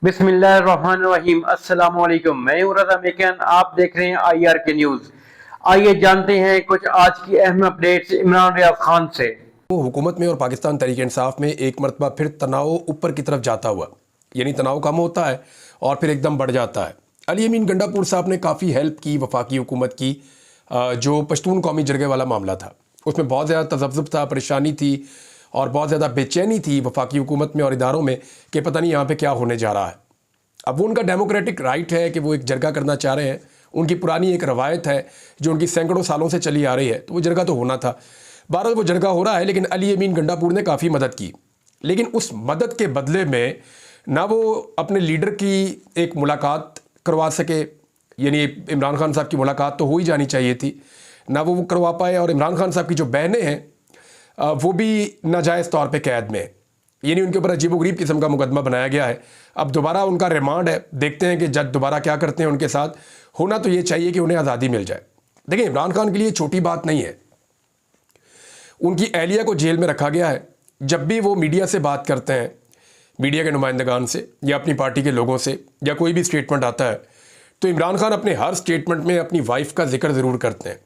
बिस्मिल्लाहिर्रहमानिर्रहीम। अस्सलाम वालेकुम। मैं हूं रज़ा मेकन, आप देख रहे हैं IR के न्यूज़। आइए जानते हैं कुछ आज की अहम अपडेट्स इमरान रियाज खान से। हुकूमत में और पाकिस्तान तहरीक इंसाफ में एक मरतबा फिर तनाव ऊपर की तरफ जाता हुआ, यानी तनाव कम होता है और फिर एकदम बढ़ जाता है। अली अमीन गंडापुर साहब ने काफ़ी हेल्प की वफाकी हुकूमत की। जो पश्तून कौमी जरगे वाला मामला था उसमें बहुत ज़्यादा तज़ब्ज़ुब था, परेशानी थी और बहुत ज़्यादा बेचैनी थी वफाकी हुकूमत में और इदारों में कि पता नहीं यहाँ पर क्या होने जा रहा है। अब वो उनका डेमोक्रेटिक राइट है कि वो एक जरगा करना चाह रहे हैं, उनकी पुरानी एक रवायत है जो उनकी सैकड़ों सालों से चली आ रही है, तो वो जरगा तो होना था। बहरहाल वो जरगा हो रहा है, लेकिन अली अमीन गंडापुर ने काफ़ी मदद की। लेकिन उस मदद के बदले में ना वो अपने लीडर की एक मुलाकात करवा सके, यानी इमरान खान साहब की मुलाकात तो हो ही जानी चाहिए थी, ना वो करवा पाए। और इमरान खान साहब की जो बहनें हैं वो भी नाजायज़ तौर पर कैद में, यानी उनके ऊपर अजीबोगरीब किस्म का मुकदमा बनाया गया है। अब दोबारा उनका रिमांड है, देखते हैं कि जज दोबारा क्या करते हैं उनके साथ। होना तो ये चाहिए कि उन्हें आज़ादी मिल जाए। देखिए, इमरान खान के लिए छोटी बात नहीं है, उनकी एहलिया को जेल में रखा गया है। जब भी वो मीडिया से बात करते हैं, मीडिया के नुमाइंदगान से या अपनी पार्टी के लोगों से, या कोई भी स्टेटमेंट आता है, तो इमरान खान अपने हर स्टेटमेंट में अपनी वाइफ का जिक्र ज़रूर करते हैं।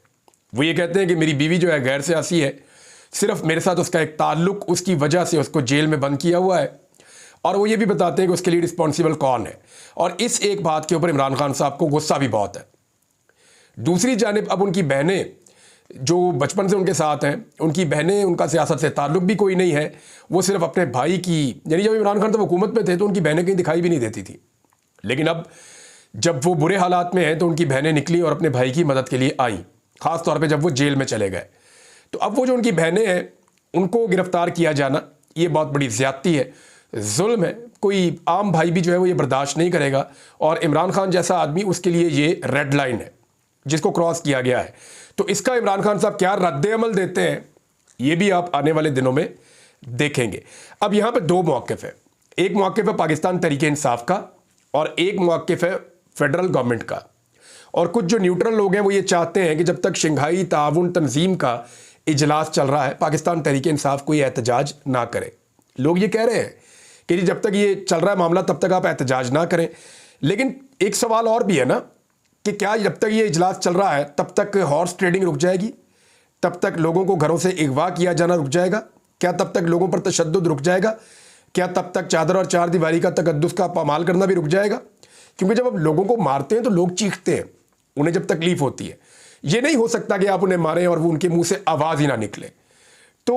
वो ये कहते हैं कि मेरी बीवी जो है गैर सियासी है, सिर्फ मेरे साथ उसका एक ताल्लुक, उसकी वजह से उसको जेल में बंद किया हुआ है। और वो ये भी बताते हैं कि उसके लिए रिस्पॉन्सिबल कौन है। और इस एक बात के ऊपर इमरान खान साहब को गुस्सा भी बहुत है। दूसरी जानिब अब उनकी बहनें जो बचपन से उनके साथ हैं, उनकी बहनें, उनका सियासत से ताल्लुक भी कोई नहीं है, वो सिर्फ अपने भाई की, यानी जब इमरान खान साहब हुकूमत में थे तो उनकी बहनें कहीं दिखाई भी नहीं देती थी। लेकिन अब जब वो बुरे हालात में हैं तो उनकी बहनें निकली और अपने भाई की मदद के लिए आई, ख़ास तौर पे जब वो जेल में चले गए। तो अब वो जो उनकी बहनें हैं उनको गिरफ्तार किया जाना ये बहुत बड़ी ज़्यादती है, जुल्म है। कोई आम भाई भी जो है वो ये बर्दाश्त नहीं करेगा, और इमरान खान जैसा आदमी उसके लिए ये रेड लाइन है जिसको क्रॉस किया गया है। तो इसका इमरान खान साहब क्या रद्द-ए-अमल देते हैं ये भी आप आने वाले दिनों में देखेंगे। अब यहाँ पे दो मौक़िफ़ है, एक मौक़िफ़ है पाकिस्तान तहरीक इंसाफ का और एक मौक़िफ़ है फेडरल गवर्नमेंट का। और कुछ जो न्यूट्रल लोग हैं वो ये चाहते हैं कि जब तक शंघाई ताउन तंजीम का इजलास चल रहा है पाकिस्तान तहरीक इंसाफ कोई एहतजाज ना करे। लोग ये कह रहे हैं कि जब तक ये चल रहा है मामला तब तक आप एहतजाज ना करें। लेकिन एक सवाल और भी है ना कि क्या जब तक ये इजलास चल रहा है तब तक हॉर्स ट्रेडिंग रुक जाएगी, तब तक लोगों को घरों से अगवा किया जाना रुक जाएगा, क्या तब तक लोगों पर तशद्दुद रुक जाएगा, क्या तब तक चादर और चार दीवारी का तकद्दुस का पामाल करना भी रुक जाएगा? क्योंकि जब आप लोगों को मारते हैं तो लोग चीखते हैं, उन्हें जब तकलीफ होती है। ये नहीं हो सकता कि आप उन्हें मारें और वो उनके मुंह से आवाज़ ही ना निकले। तो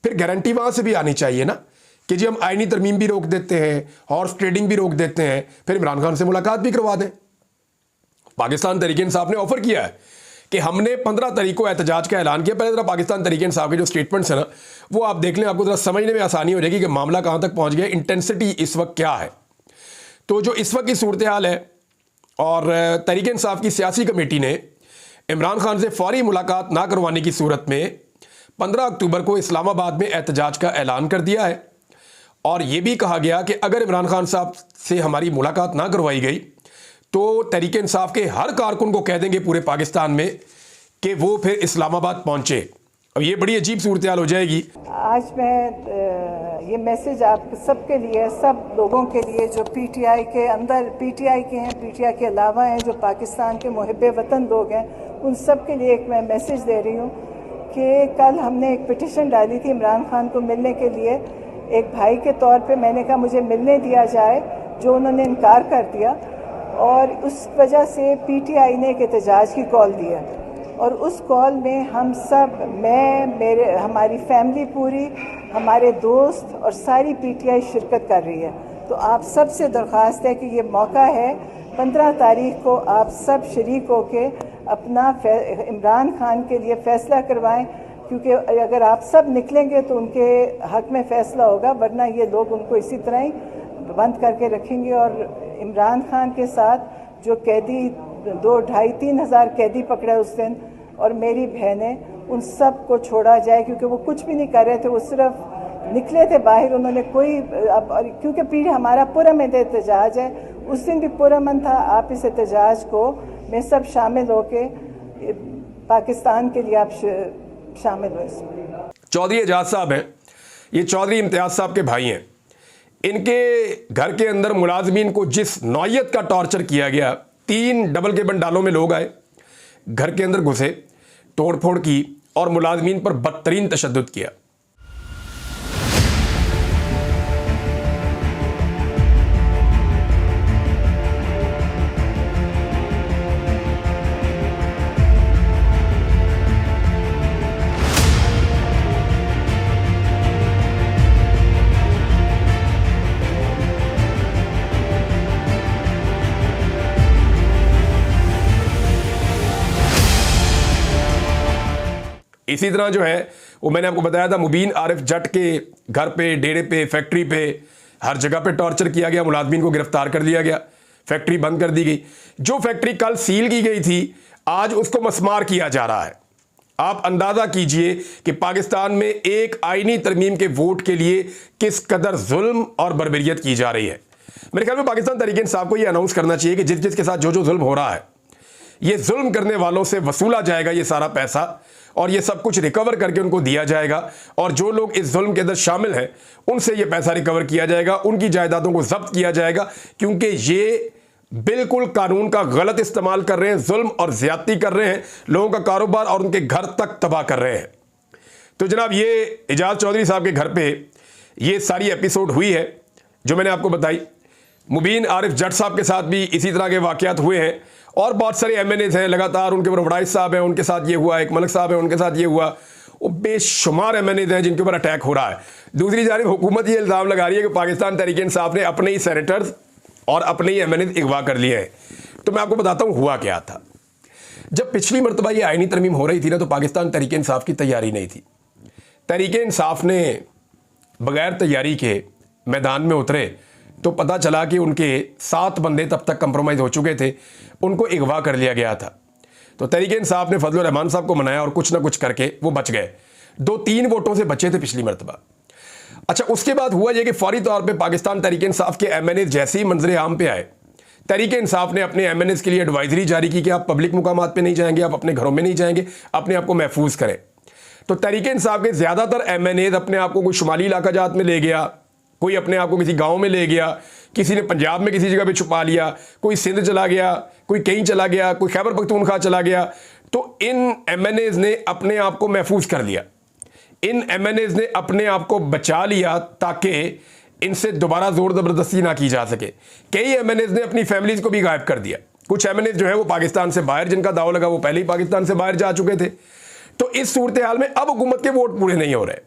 फिर गारंटी वहाँ से भी आनी चाहिए ना कि जी हम आईनी तरमीम भी रोक देते हैं, हॉर्स ट्रेडिंग भी रोक देते हैं, फिर इमरान खान से मुलाकात भी करवा दें। पाकिस्तान तहरीक इंसाफ ने ऑफर किया है कि हमने 15 तारीख को एहतजाज का ऐलान किया। पहले जरा पाकिस्तान तहरीक इंसाफ के जो स्टेटमेंट्स हैं ना वो आप देख लें, आपको जरा समझने में आसानी हो जाएगी कि मामला कहाँ तक पहुँच गया, इंटेंसिटी इस वक्त क्या है। तो जो इस वक्त की सूरत हाल है, और तहरीक इंसाफ की सियासी कमेटी ने इमरान खान से फौरी मुलाकात ना करवाने की सूरत में 15 अक्टूबर को इस्लामाबाद में एहतजाज का ऐलान कर दिया है। और ये भी कहा गया कि अगर इमरान खान साहब से हमारी मुलाकात ना करवाई गई तो तहरीक इंसाफ के हर कारकुन को कह देंगे पूरे पाकिस्तान में कि वो फिर इस्लामाबाद पहुंचे। अब ये बड़ी अजीब सूरत हाल हो जाएगी। आज मैं ये मैसेज आप सबके लिए, सब लोगों के लिए जो पीटीआई के अंदर पीटीआई के हैं, पीटीआई के अलावा हैं, जो पाकिस्तान के मुहिब्बे वतन लोग हैं, उन सब के लिए एक मैं मैसेज दे रही हूँ कि कल हमने एक पिटिशन डाली थी इमरान खान को मिलने के लिए। एक भाई के तौर पे मैंने कहा मुझे मिलने दिया जाए, जो उन्होंने इनकार कर दिया, और उस वजह से पीटीआई ने एक एहतजाज की कॉल दिया। और उस कॉल में हम सब, मैं, हमारी फैमिली पूरी, हमारे दोस्त और सारी पीटीआई शिरकत कर रही है। तो आप सब से दरख्वास्त है कि ये मौका है, 15 तारीख को आप सब शरीक होके अपना इमरान खान के लिए फ़ैसला करवाएं, क्योंकि अगर आप सब निकलेंगे तो उनके हक़ में फ़ैसला होगा, वरना ये लोग उनको इसी तरह ही बंद करके रखेंगे। और इमरान खान के साथ जो कैदी 2-2.5-3 हज़ार कैदी पकड़े उस दिन, और मेरी बहनें, उन सब को छोड़ा जाए, क्योंकि वो कुछ भी नहीं कर रहे थे, वो सिर्फ निकले थे बाहर। उन्होंने कोई क्योंकि पीढ़ी हमारा पुरअमन एहतजाज है, उस दिन भी पुरअमन था। आप इस एहतजाज को में सब शामिल होके पाकिस्तान के लिए आप शामिल हो इसमें। चौधरी एजाज साहब हैं, ये चौधरी इम्तियाज़ साहब के भाई हैं। इनके घर के अंदर मुलाजमीन को जिस नौयत का टॉर्चर किया गया, 3 डबल केबिन डालों में लोग आए, घर के अंदर घुसे, तोड़फोड़ की और मुलाजमीन पर बदतरीन तशद्दुद किया। इसी तरह जो है वो मैंने आपको बताया था, मुबीन आरिफ जट के घर पे, डेरे पे, फैक्ट्री पे, हर जगह पे टॉर्चर किया गया, मुलाजमीन को गिरफ्तार कर लिया गया, फैक्ट्री बंद कर दी गई। जो फैक्ट्री कल सील की गई थी आज उसको मस्मार किया जा रहा है। आप अंदाजा कीजिए कि पाकिस्तान में एक आईनी तरमीम के वोट के लिए किस कदर जुल्म और बर्बरियत की जा रही है। मेरे ख्याल में पाकिस्तान तहरीक इंसाफ को यह अनाउंस करना चाहिए कि जिस जिसके साथ जो जो जुल्म हो रहा है, ये जुल्म करने वालों से वसूला जाएगा ये सारा पैसा, और ये सब कुछ रिकवर करके उनको दिया जाएगा, और जो लोग इस जुल्म के अंदर शामिल हैं उनसे ये पैसा रिकवर किया जाएगा, उनकी जायदादों को जब्त किया जाएगा, क्योंकि ये बिल्कुल कानून का गलत इस्तेमाल कर रहे हैं, जुल्म और ज्यादती कर रहे हैं, लोगों का कारोबार और उनके घर तक तबाह कर रहे हैं। तो जनाब ये एजाज चौधरी साहब के घर पे ये सारी एपिसोड हुई है जो मैंने आपको बताई। मुबीन आरिफ जट साहब के साथ भी इसी तरह के वाकयात हुए हैं, और बहुत सारे MNAs हैं लगातार, उनके ऊपर वड़ाइश साहब हैं उनके साथ ये हुआ, एक मलिक साहब हैं उनके साथ ये हुआ, वो बेशुमार MNAs हैं जिनके ऊपर अटैक हो रहा है। दूसरी जानिब हुकूमत ये इल्ज़ाम लगा रही है कि पाकिस्तान तहरीक इंसाफ ने अपने ही सेनेटर्स और अपने ही MNAs अगवा कर लिए हैं। तो मैं आपको बताता हूँ हुआ क्या था। जब पिछली मरतबा ये आईनी तरमीम हो रही थी ना, तो पाकिस्तान तहरीक इंसाफ की तैयारी नहीं थी। तहरीक इंसाफ ने बगैर तैयारी के मैदान में उतरे तो पता चला कि उनके 7 बंदे तब तक कंप्रोमाइज़ हो चुके थे, उनको अगवा कर लिया गया था। तो तहरीक इंसाफ ने फजलुर रहमान साहब को मनाया और कुछ ना कुछ करके वो बच गए। 2-3 वोटों से बचे थे पिछली मरतबा। अच्छा, उसके बाद हुआ यह कि फौरी तौर पे पाकिस्तान तहरीक इंसाफ के MNAs जैसे ही मंजर आम पे आए, तहरीक इंसाफ ने अपने MNAs के लिए एडवाइजरी जारी की कि आप पब्लिक मुकामात पे नहीं जाएंगे, आप अपने घरों में नहीं जाएंगे, अपने आप को महफूज करें। तो तहरीक इंसाफ के ज़्यादातर MNAs अपने आप को कोई शुमाली इलाका जात में ले गया, कोई अपने आप को किसी गांव में ले गया, किसी ने पंजाब में किसी जगह पे छुपा लिया, कोई सिंध चला गया, कोई कहीं चला गया, कोई खैबर पख्तूनख्वा चला गया। तो इन MNAs ने अपने आप को महफूज कर लिया, इन MNAs ने अपने आप को बचा लिया ताकि इनसे दोबारा जोर ज़बरदस्ती ना की जा सके। कई MNAs ने अपनी फैमिलीज को भी गायब कर दिया। कुछ MNAs जो है वो पाकिस्तान से बाहर, जिनका दाव लगा वो पहले ही पाकिस्तान से बाहर जा चुके थे। तो इस सूरत हाल में अब हुकूमत के वोट पूरे नहीं हो रहे,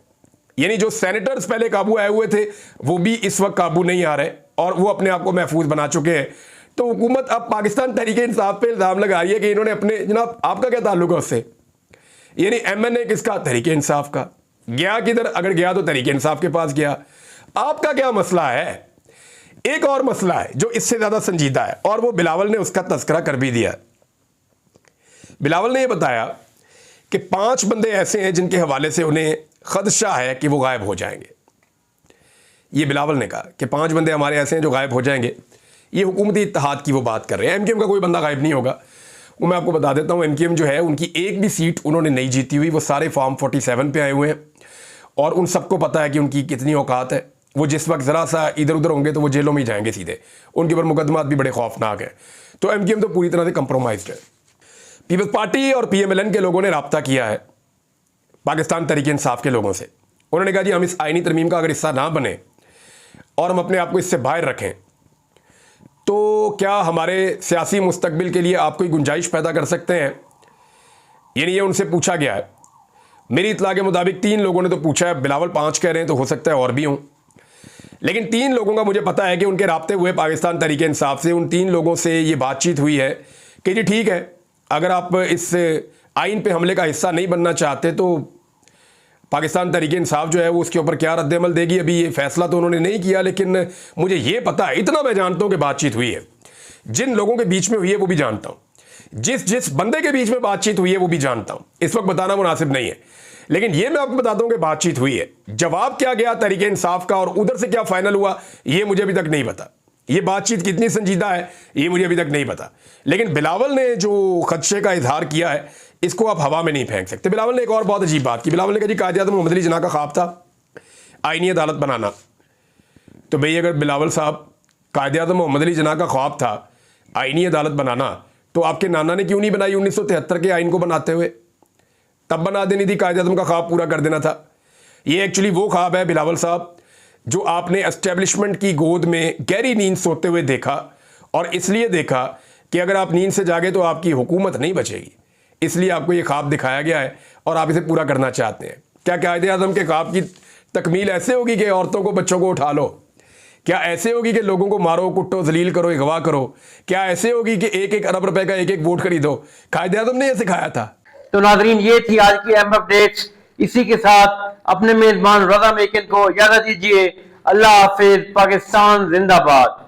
यानी जो सेनेटर्स पहले काबू आए हुए थे वो भी इस वक्त काबू नहीं आ रहे और वो अपने आप को महफूज बना चुके हैं। तो हुकूमत अब पाकिस्तान तहरीक इंसाफ पे इल्ज़ाम लगा रही है कि इन्होंने अपने, जनाब आपका क्या ताल्लुक है उससे, यानी MNA किसका, तहरीक इंसाफ का। गया किधर, अगर गया तो तहरीक इंसाफ के पास गया। आपका क्या मसला है? एक और मसला है जो इससे ज्यादा संजीदा है, और वो बिलावल ने उसका तस्करा कर भी दिया। बिलावल ने यह बताया कि 5 बंदे ऐसे हैं जिनके हवाले से उन्हें खदशा है कि वो गायब हो जाएंगे। ये बिलावल ने कहा कि 5 बंदे हमारे ऐसे हैं जो गायब हो जाएंगे। ये हुकूमती इत्तेहाद की वो बात कर रहे हैं। MKM का कोई बंदा गायब नहीं होगा। वो मैं आपको बता देता हूँ, MKM जो है उनकी एक भी सीट उन्होंने नहीं जीती हुई। वो सारे फॉर्म 47 पे आए हुए हैं और उन सबको पता है कि उनकी कितनी औकात है। वो जिस वक्त ज़रा सा इधर उधर होंगे तो वो जेलों में ही जाएंगे सीधे। उनके ऊपर मुकदमात भी बड़े खौफनाक हैं। तो MKM तो पूरी तरह से कंप्रोमाइज्ड है। पीपल्स पार्टी और PMLN के लोगों ने रब्ता किया है पाकिस्तान तहरीक इंसाफ के लोगों से। उन्होंने कहा जी हम इस आईनी तरमीम का अगर हिस्सा ना बने और हम अपने आप को इससे बाहर रखें तो क्या हमारे सियासी मुस्तकबिल के लिए आप कोई गुंजाइश पैदा कर सकते हैं। यानी ये उनसे पूछा गया है। मेरी इतला के मुताबिक 3 लोगों ने तो पूछा है, बिलावल 5 कह रहे हैं तो हो सकता है और भी हों, लेकिन 3 लोगों का मुझे पता है कि उनके राब्ते हुए पाकिस्तान तहरीक इंसाफ से। उन 3 लोगों से ये बातचीत हुई है कि जी ठीक है, अगर आप इस आइन पे हमले का हिस्सा नहीं बनना चाहते तो पाकिस्तान तहरीक इंसाफ जो है वो उसके ऊपर क्या रद्द-ए-अमल देगी। अभी ये फैसला तो उन्होंने नहीं किया, लेकिन मुझे ये पता है, इतना मैं जानता हूँ कि बातचीत हुई है। जिन लोगों के बीच में हुई है वो भी जानता हूँ, जिस बंदे के बीच में बातचीत हुई है वो भी जानता हूँ। इस वक्त बताना मुनासिब नहीं है, लेकिन ये मैं आपको बताता हूँ कि बातचीत हुई है। जवाब क्या गया तहरीक इंसाफ का और उधर से क्या फाइनल हुआ ये मुझे अभी तक नहीं पता। ये बातचीत कितनी संजीदा है ये मुझे अभी तक नहीं पता, लेकिन बिलावल ने जो खदशे का इजहार किया है इसको आप हवा में नहीं फेंक सकते। बिलावल ने एक और बहुत अजीब बात की। बिलावल ने कहा जी कायद-ए-आज़म मोहम्मद अली जिन्ना का ख्वाब था आईनी अदालत बनाना, तो भाई अगर बिलावल साहब कायदे आज़म मोहम्मद अली जिन्ना का ख्वाब था आईनी अदालत बनाना, तो आपके नाना ने क्यों नहीं बनाई 1973 के आइन को बनाते हुए? तब बना देनी थी, कायदे आज़म का ख्वाब पूरा कर देना था। ये एक्चुअली वो ख्वाब है बिलावल साहब जो आपने एस्टेब्लिशमेंट की गोद में गहरी नींद सोते हुए देखा, और इसलिए देखा कि अगर आप नींद से जागे तो आपकी हुकूमत नहीं बचेगी, इसलिए आपको ये ख्वाब दिखाया गया है और आप इसे पूरा करना चाहते हैं। क्या कायदे आज़म के ख्वाब की तकमील ऐसे होगी कि औरतों को बच्चों को उठा लो? क्या ऐसे होगी कि लोगों को मारो कुटो जलील करो अगवा करो? क्या ऐसे होगी कि 1-1 अरब रुपए का 1-1 वोट खरीदो? कायदे आज़म ने यह सिखाया था। तो नाजरीन, ये थी आज की अहम अपडेट्स। इसी के साथ अपने मेजबान रज़ा मेकिन को इजाजत दीजिए। अल्लाह हाफिज। पाकिस्तान जिंदाबाद।